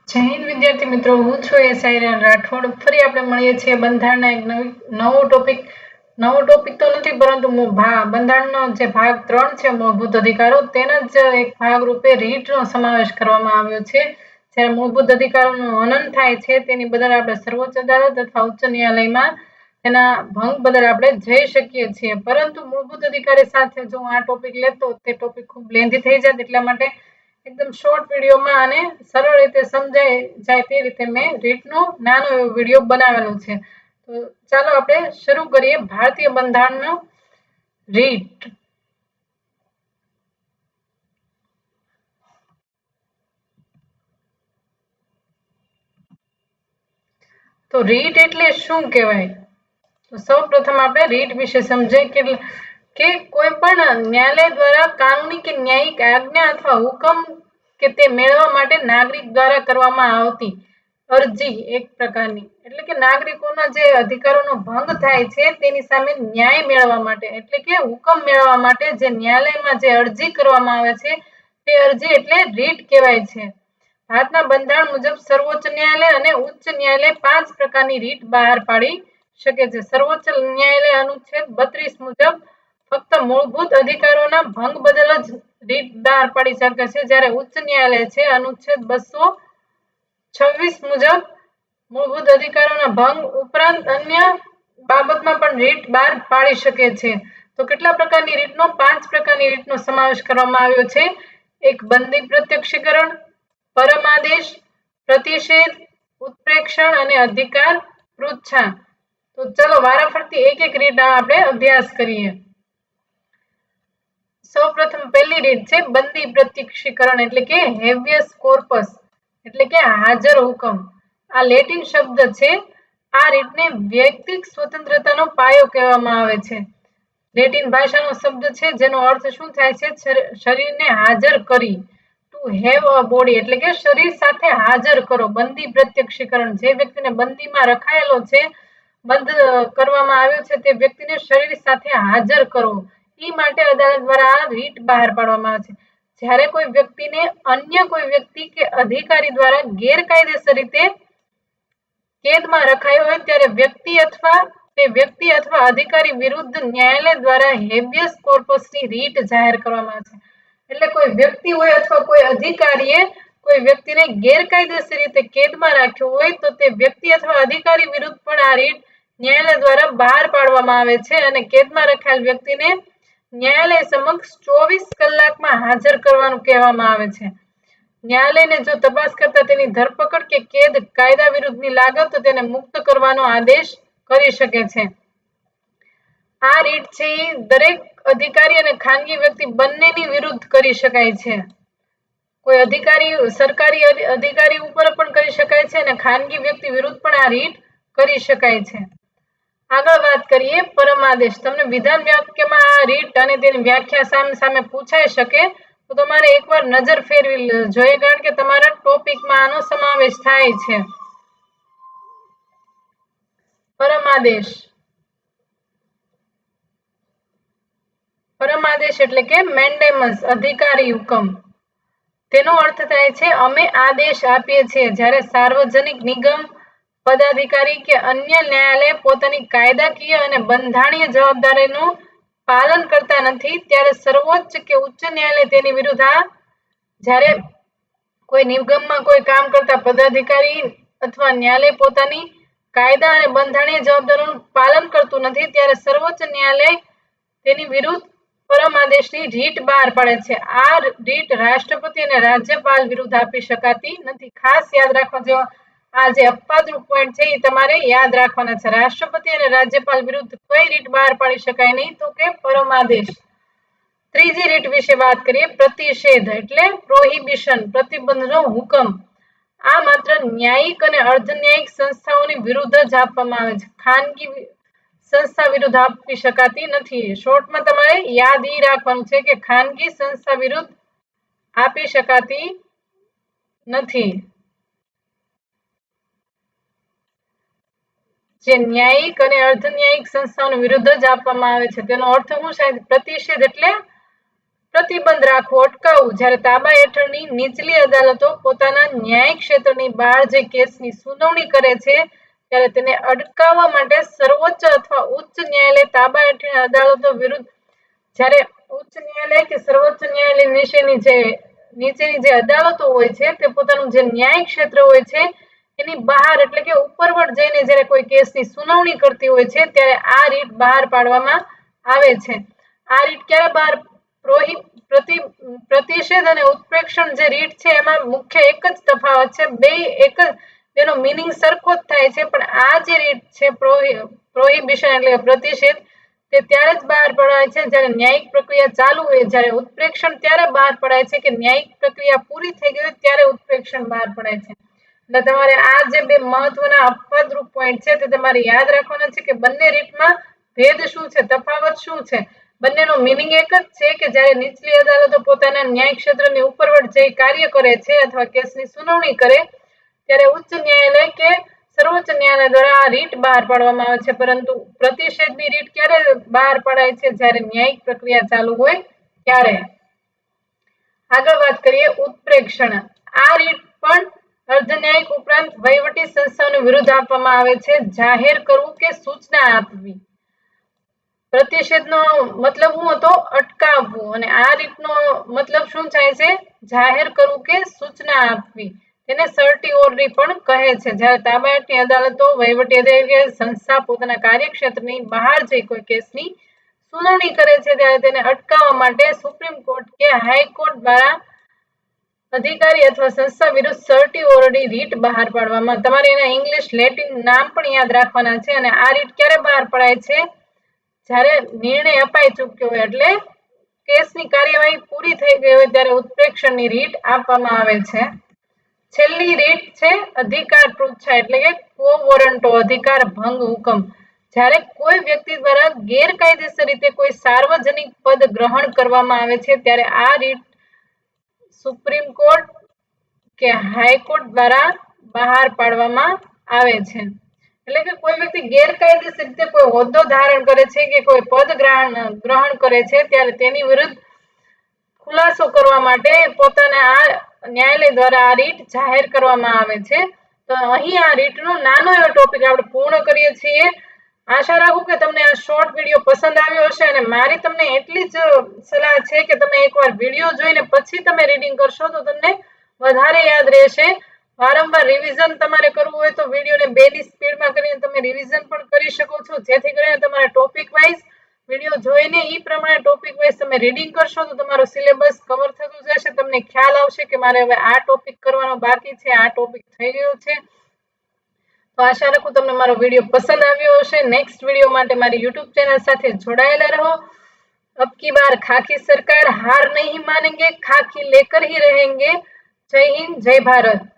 જય હિન્દ વિદ્યાર્થી મિત્રો, હું છું સાયરન રાઠોડ. ફરી આપણે મળીએ છીએ બંધારણના એક નવો ટોપિક તો નથી, પરંતુ બંધારણનો જે ભાગ 3 છે મૂળભૂત અધિકારો, તેના જ એક ભાગ રૂપે રીટનો સમાવેશ કરવામાં આવ્યો છે. જ્યારે મૂળભૂત અધિકારોનું હનન થાય છે તેની બદલ આપણે સર્વોચ્ચ અદાલત અથવા ઉચ્ચ ન્યાયાલયમાં તેના ભંગ બદલ આપણે જઈ શકીએ છીએ. પરંતુ મૂળભૂત અધિકારી સાથે જો હું આ ટોપિક લેતો તે ટોપિક ખૂબ લેન્ધી થઈ જાય, એટલા માટે એકદમ શોર્ટ વિડીયોમાં અને સરળ રીતે સમજાય જાય તે રીતે મેં રીટનો નાનો એવો વિડીયો બનાવેલો છે. તો ચાલો આપણે શરૂ કરીએ. ભારતીય બંધારણનો રીટ. તો રીટ એટલે શું કહેવાય? તો સૌ પ્રથમ આપણે રીટ વિશે સમજીએ કે કોઈ પણ ન્યાયાલય દ્વારા કાનૂની કે ન્યાયિક આજ્ઞા અથવા હુકમ કે તે મેળવવા માટે નાગરિક દ્વારા કરવામાં આવતી અરજી એક પ્રકારની, એટલે કે નાગરિકોના જે અધિકારોનો ભંગ થાય છે તેની સામે ન્યાય મેળવવા માટે, એટલે કે હુકમ મેળવવા માટે જે ન્યાયાલયમાં જે અરજી કરવામાં આવે છે તે અરજી એટલે રીટ કહેવાય છે. ભારતના બંધારણ મુજબ સર્વોચ્ચ ન્યાયાલય અને ઉચ્ચ ન્યાયાલય 5 પ્રકારની રીટ બહાર પાડી શકે છે. સર્વોચ્ચ ન્યાયાલય અનુચ્છેદ 32 મુજબ ફક્ત મૂળભૂત અધિકારોના ભંગ બદલ જ રીટ બહાર પાડી શકે છે, જ્યારે ઉચ્ચ ન્યાયાલય છે અનુચ્છેદ 226 મુજબ મૂળભૂત અધિકારોના ભંગ ઉપરાંત અન્ય બાબતમાં પણ રીટ બહાર પાડી શકે છે. તો કેટલા પ્રકારની રીટનો? 5 પ્રકારની રીટનો સમાવેશ કરવામાં આવ્યો છે. એક, બંદી પ્રત્યક્ષીકરણ, પરમાદેશ, પ્રતિષેધ, ઉત્પ્રેક્ષણ અને અધિકાર પૃચ્છા. તો ચલો વારાફરતી એક રીટ આપણે અભ્યાસ કરીએ. સૌપ્રથમ પહેલી રીત છે બંદી પ્રત્યક્ષીકરણ, એટલે કે હેબિયસ કોર્પસ, એટલે કે હાજર હુકમ. આ લેટિન શબ્દ છે. આ રીતને વ્યક્તિક સ્વતંત્રતાનો પાયો કહેવામાં આવે છે. લેટિન ભાષાનો શબ્દ છે જેનો અર્થ શું થાય છે? શરીરને હાજર કરી. ટુ હેવ અ બોડી, એટલે કે શરીર સાથે હાજર કરો. બંદી પ્રત્યક્ષીકરણ, જે વ્યક્તિને બંદીમાં રખાયેલો છે, બંધ કરવામાં આવ્યો છે, તે વ્યક્તિને શરીર સાથે હાજર કરવો. એ માટે અદાલત દ્વારા આ રીટ બહાર પાડવામાં આવે છે. જ્યારે કોઈ વ્યક્તિને અન્ય કોઈ વ્યક્તિ કે અધિકારી દ્વારા ગેરકાયદેસર રીતે કેદમાં રખાયો હોય ત્યારે વ્યક્તિ અથવા અધિકારી વિરુદ્ધ ન્યાયાલય દ્વારા હેબિયસ કોર્પસની રીટ જાહેર કરવામાં આવે છે. એટલે કોઈ વ્યક્તિ હોય અથવા કોઈ અધિકારીએ કોઈ વ્યક્તિને ગેરકાયદેસર રીતે કેદમાં રાખ્યો હોય તો તે વ્યક્તિ અથવા અધિકારી વિરુદ્ધ પણ આ રીટ ન્યાયાલય દ્વારા બહાર પાડવામાં આવે છે અને કેદમાં રખાયેલ વ્યક્તિને ન્યાયાલય સમક્ષ 24 કલાકમાં હાજર કરવાનું કહેવામાં આવે છે. ન્યાયાલયને જો તપાસ કરતા તેની ધરપકડ કે કેદ કાયદા વિરુદ્ધની લાગે તો તેને મુક્ત કરવાનો આદેશ કરી શકે છે. આ રીટ છે એ દરેક અધિકારી અને ખાનગી વ્યક્તિ બંનેની વિરુદ્ધ કરી શકાય છે. કોઈ સરકારી અધિકારી ઉપર પણ કરી શકાય છે અને ખાનગી વ્યક્તિ વિરુદ્ધ પણ આ રીટ કરી શકાય છે. આગળ વાત કરીએ પરમાદેશ. તમને વિધાન વાક્યમાં આ રીટ અને તેની વ્યાખ્યા સામે પૂછાઈ શકે તો તમારે એકવાર નજર ફેરવી જોઈએ, કારણ કે તમારા ટોપિકમાં આનો સમાવેશ થાય છે. પરમાદેશ એટલે કે મેન્ડેમસ, અધિકારી હુકમ. તેનો અર્થ થાય છે અમે આદેશ આપીએ છીએ. જ્યારે સાર્વજનિક નિગમ, પદાધિકારી કે અન્ય ન્યાયાલય પોતાની કાયદાકીય અને બંધારણીય જવાબદારીનું પાલન કરતા નથી ત્યારે સર્વોચ્ચ કે ઉચ્ચ ન્યાયાલય તેની વિરુદ્ધ જ્યારે કોઈ નિગમમાં કોઈ કામ કરતા પદાધિકારી અથવા ન્યાયાલય પોતાની કાયદા અને બંધારણીય જવાબદારીનું પાલન કરતું નથી ત્યારે સર્વોચ્ચ ન્યાયાલય તેની વિરુદ્ધ પરમ આદેશની રીટ બહાર પાડે છે. આ રીટ રાષ્ટ્રપતિ અને રાજ્યપાલ વિરુદ્ધ આપી શકાતી નથી. ખાસ યાદ રાખવા જેવા આ જે અપવાદરૂપ પોઈન્ટ છે એ તમારે યાદ રાખવાના છે. રાષ્ટ્રપતિ અને રાજ્યપાલ વિરુદ્ધ કઈ રીટ બહાર પાડી શકાય નહીં? તો કે પરમ આદેશ. ત્રીજી રીટ વિશે વાત કરીએ. પ્રતિષેધ એટલે પ્રોહિબિશન, પ્રતિબંધનો હુકમ. આ માત્ર ન્યાયિક અને અર્ધ ન્યાયિક સંસ્થાઓની વિરુદ્ધ જ આપવામાં આવે છે. ખાનગી સંસ્થા વિરુદ્ધ આપી શકાતી નથી. શોર્ટમાં તમારે યાદ એ રાખવાનું છે કે ખાનગી સંસ્થા વિરુદ્ધ આપી શકાતી નથી. જે ન્યાયિક અને અર્ધ ન્યાયિક સંસ્થાઓની વિરુદ્ધ જ આપવામાં આવે છે. તેનો અર્થ શું થાય? પ્રતિષેધ એટલે પ્રતિબંધ રાખવો, અટકાવવું. જ્યારે તાબા હેઠળની નીચલી અદાલતો પોતાના ન્યાયિક ક્ષેત્રની બહાર જે કેસની સુનાવણી કરે છે ત્યારે તેને અટકાવવા માટે સર્વોચ્ચ અથવા ઉચ્ચ ન્યાયાલય તાબા હેઠળની અદાલતો વિરુદ્ધ જ્યારે ઉચ્ચ ન્યાયાલય કે સર્વોચ્ચ ન્યાયાલય નીચેની જે અદાલતો હોય છે તે પોતાનું જે ન્યાયિક ક્ષેત્ર હોય છે એની બહાર એટલે કે ઉપરવટ જઈને જ્યારે કોઈ કેસની સુનાવણી કરતી હોય છે ત્યારે આ રીત બહાર પાડવામાં આવે છે. આ રીત ક્યારે બહાર પ્રતિષેધ અને ઉત્પ્રેક્ષણ જે રીત છે એમાં મુખ્ય એક જ તફાવત છે. તેનો મિનિંગ સરખો જ થાય છે, પણ આ જે રીત છે પ્રોહિબિશન એટલે પ્રતિષેધ તે ત્યારે જ બહાર પડાય છે જ્યારે ન્યાયિક પ્રક્રિયા ચાલુ હોય. જ્યારે ઉત્પ્રેક્ષણ ત્યારે બહાર પડાય છે કે ન્યાયિક પ્રક્રિયા પૂરી થઈ ગઈ હોય ત્યારે ઉત્પ્રેક્ષણ બહાર પડાય છે. એટલે તમારે આ જે બે મહત્વના અપવાદરૂપ પોઈન્ટ છે તે તમારે યાદ રાખવાના છે કે બંને રીતમાં ભેદ શું છે, તફાવત શું છે. બંનેનો મિનિંગ એક જ છે કે જ્યારે નીચલી અદાલતો પોતાના ન્યાય ક્ષેત્રની ઉપરવટ જઈ કાર્ય કરે છે અથવા કેસની સુનાવણી કરે ત્યારે ઉચ્ચ ન્યાયાલય કે સર્વોચ્ચ ન્યાયાલય દ્વારા આ રીત બહાર પાડવામાં આવે છે. પરંતુ પ્રતિષેધની રીત ક્યારે બહાર પડાય છે? જ્યારે ન્યાયિક પ્રક્રિયા ચાલુ હોય ત્યારે. આગળ વાત કરીએ ઉત્પ્રેક્ષણ. આ રીત પણ અર્ધન્યાયિક ઉપરાંત વહીવટી સંસ્થાઓની વિરુદ્ધ આપવામાં આવે છે. જાહેર કરવું કે સૂચના આપવી. પ્રતિષેધનો મતલબ શું હતો? અટકાવવું. અને આ રીતનો મતલબ શું થાય છે? જાહેર કરવું કે સૂચના આપવી. તેને સર્ટિઓરરી પણ કહે છે. જ્યારે તાબા હેઠળની અદાલતો વહીવટી અધિકારી સંસ્થા પોતાના કાર્યક્ષેત્રની બહાર જઈ કોઈ કેસની સુનાવણી કરે છે ત્યારે તેને અટકાવવા માટે સુપ્રીમ કોર્ટ કે હાઈકોર્ટ દ્વારા અધિકારી અથવા સંસ્થા વિરુદ્ધ સર્ટિઓરરી રીત બહાર પાડવામાં. તમારે એના ઇંગ્લિશ લેટિન નામ પણ યાદ રાખવાના છે. અને આ રીત ક્યારે બહાર પડાય છે? જ્યારે નિર્ણય અપાઈ ચૂક્યો હોય એટલે કેસની કાર્યવાહી પૂરી થઈ ગઈ હોય ત્યારે ઉત્પ્રેક્ષણની રીત આપવામાં આવે છે. છેલ્લી રીત છે અધિકાર પૃચ્છા એટલે કે કો વોરંટો અધિકાર ભંગ હુકમ. જ્યારે કોઈ વ્યક્તિ દ્વારા ગેરકાયદેસર રીતે કોઈ સાર્વજનિક પદ ગ્રહણ કરવામાં આવે છે ત્યારે આ રીત સુપ્રીમ કોર્ટ કે હાઈકોર્ટ દ્વારા બહાર પાડવામાં આવે છે. એટલે કે કોઈ વ્યક્તિ ગેરકાયદેસર રીતે કોઈ હોદ્દો ધારણ કરે છે કે કોઈ પદ ગ્રહણ કરે છે ત્યારે તેની વિરુદ્ધ ખુલાસો કરવા માટે પોતાના આ ન્યાયાલય દ્વારા આ રીત જાહેર કરવામાં આવે છે. તો અહીં આ રીતનો નાનો એવો ટોપિક આપણે પૂર્ણ કરીએ છીએ. આશા રાખું કે તમને આ શોર્ટ વિડીયો પસંદ આવ્યો હશે અને મારી તમને એટલી જ સલાહ છે કે તમે એકવાર વિડીયો જોઈને પછી તમે રીડિંગ કરશો તો તમને વધારે યાદ રહેશે. વારંવાર રિવિઝન તમારે કરવું હોય તો વિડીયોને 2 ની સ્પીડમાં કરીને તમે રિવિઝન પણ કરી શકો છો, જેથી કરીને તમારા ટોપિક વાઇઝ વિડીયો જોઈને એ પ્રમાણે ટોપિક વાઇઝ તમે રીડિંગ કરશો તો તમારો સિલેબસ કવર થતું જશે. તમને ખ્યાલ આવશે કે મારે હવે આ ટોપિક કરવાનો બાકી છે, આ ટોપિક થઈ ગયો છે. તો આશા રાખું તમને મારો વિડીયો પસંદ આવ્યો હશે. નેક્સ્ટ વિડીયો માટે મારી યુટ્યુબ ચેનલ સાથે જોડાયેલા રહો. अब की बार खाकी सरकार हार नहीं मानेंगे, खाकी लेकर ही रहेंगे. जय हिंद, जय भारत.